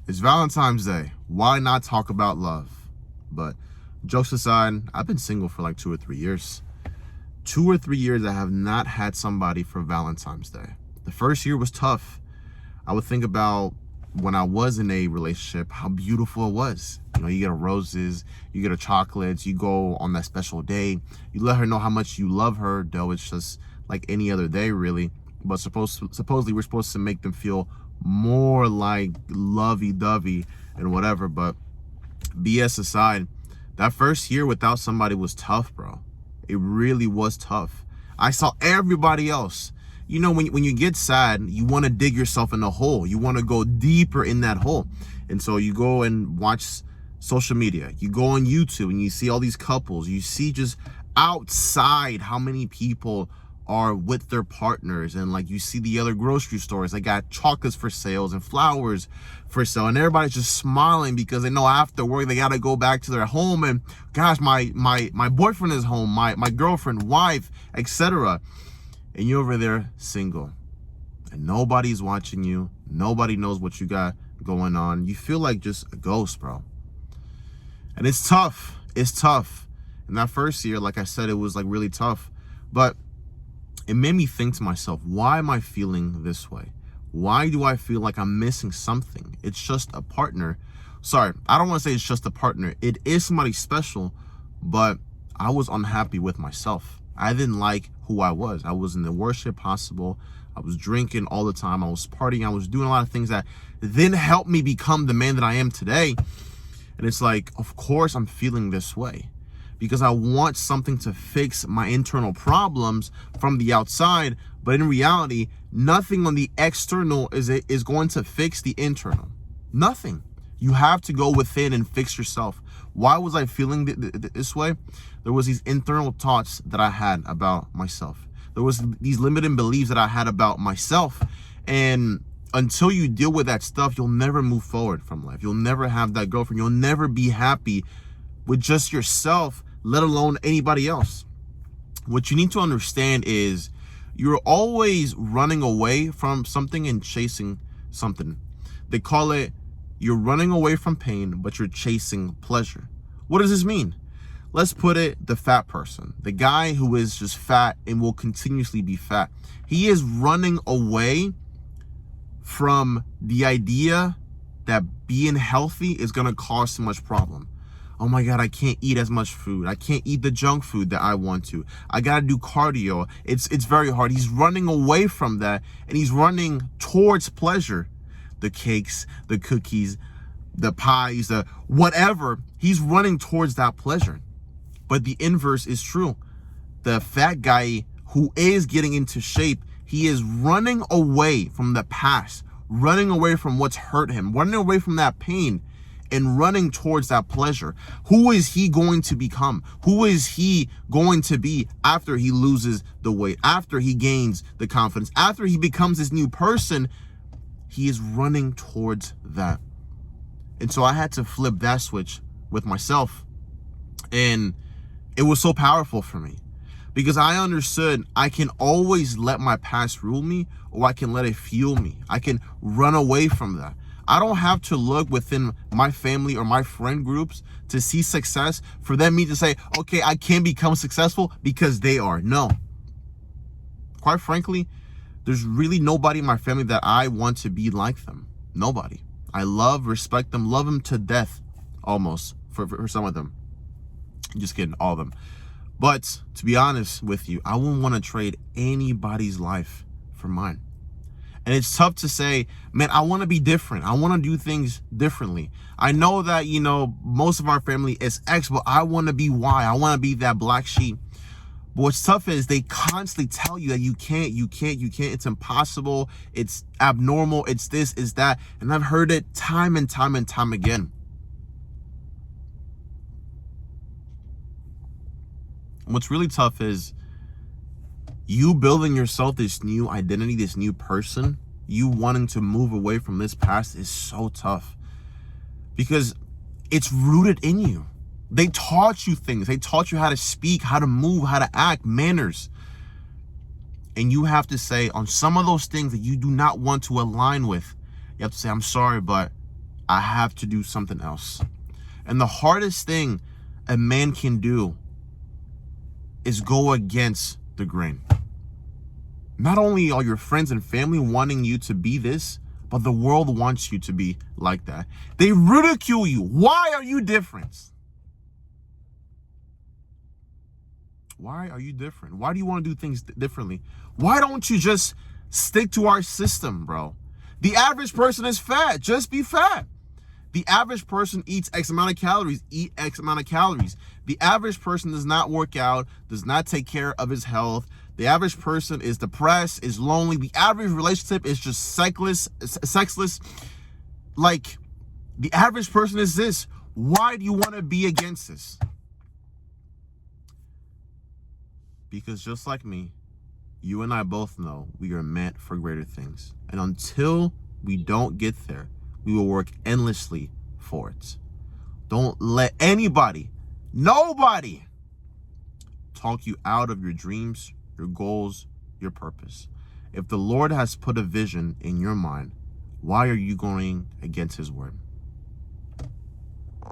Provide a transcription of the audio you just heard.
It's Valentine's Day. Why not talk about love? But jokes aside, I've been single for like 2 or 3 years. 2 or 3 years I have not had somebody for Valentine's Day. The first year was tough. I would think about when I was in a relationship, how beautiful it was. You know, you get roses, you get chocolates, you go on that special day, you let her know how much you love her, though it's just like any other day really. But supposedly we're supposed to make them feel more like lovey-dovey and whatever. But BS aside, that first year without somebody was tough, bro. It really was tough. I saw everybody else. You know, when you get sad, you want to dig yourself in a hole. You want to go deeper in that hole. And so you go and watch social media. You go on YouTube and you see all these couples. You see just outside how many people are with their partners, and like you see the other grocery stores, they got chocolates for sales and flowers for sale, and everybody's just smiling because they know after work they got to go back to their home, and gosh, my boyfriend is home, my girlfriend, wife, etc. And you're over there single and nobody's watching you, nobody knows what you got going on. You feel like just a ghost, bro. And it's tough. And that first year, like I said, it was like really tough. But it made me think to myself, why am I feeling this way? Why do I feel like I'm missing something? It's just a partner. Sorry, I don't want to say it's just a partner. It is somebody special, but I was unhappy with myself. I didn't like who I was. I was in the worst shape possible. I was drinking all the time. I was partying. I was doing a lot of things that didn't help me become the man that I am today. And it's like, of course I'm feeling this way, because I want something to fix my internal problems from the outside. But in reality, nothing on the external is going to fix the internal. Nothing. You have to go within and fix yourself. Why was I feeling this way? There was these internal thoughts that I had about myself. There was these limiting beliefs that I had about myself. And until you deal with that stuff, you'll never move forward from life. You'll never have that girlfriend. You'll never be happy with just yourself, let alone anybody else. What you need to understand is you're always running away from something and chasing something. They call it, you're running away from pain, but you're chasing pleasure. What does this mean? Let's put it, the fat person, the guy who is just fat and will continuously be fat. He is running away from the idea that being healthy is going to cause so much problem. Oh my God, I can't eat as much food. I can't eat the junk food that I want to. I got to do cardio. It's very hard. He's running away from that, and he's running towards pleasure. The cakes, the cookies, the pies, the whatever. He's running towards that pleasure. But the inverse is true. The fat guy who is getting into shape, he is running away from the past, running away from what's hurt him, running away from that pain, and running towards that pleasure. Who is he going to become? Who is he going to be after he loses the weight, after he gains the confidence, after he becomes this new person? He is running towards that. And so I had to flip that switch with myself. And it was so powerful for me, because I understood I can always let my past rule me, or I can let it fuel me. I can run away from that. I don't have to look within my family or my friend groups to see success for me to say, okay, I can become successful because they are. No. Quite frankly, there's really nobody in my family that I want to be like them. Nobody. I respect them, love them to death, almost, for some of them. Just kidding, all of them. But to be honest with you, I wouldn't want to trade anybody's life for mine. And it's tough to say, man, I want to be different. I want to do things differently. I know that, most of our family is X, but I want to be Y. I want to be that black sheep. But what's tough is they constantly tell you that you can't. It's impossible. It's abnormal. It's this, it's that. And I've heard it time and time and time again. And what's really tough is you building yourself this new identity, this new person, you wanting to move away from this past is so tough, because it's rooted in you. They taught you things. They taught you how to speak, how to move, how to act, manners. And you have to say on some of those things that you do not want to align with, you have to say, I'm sorry, but I have to do something else. And the hardest thing a man can do is go against the grain. Not only are your friends and family wanting you to be this, but the world wants you to be like that. They ridicule you. Why are you different? Why are you different? Why do you want to do things differently? Why don't you just stick to our system, bro? The average person is fat. Just be fat. The average person eats X amount of calories. Eat X amount of calories. The average person does not work out, does not take care of his health. The average person is depressed, is lonely. The average relationship is just sexless. Like, the average person is this. Why do you want to be against this? Because just like me, you and I both know we are meant for greater things. And until we don't get there, we will work endlessly for it. Don't let anybody, nobody, talk you out of your dreams, your goals, your purpose. If the Lord has put a vision in your mind, why are you going against his word?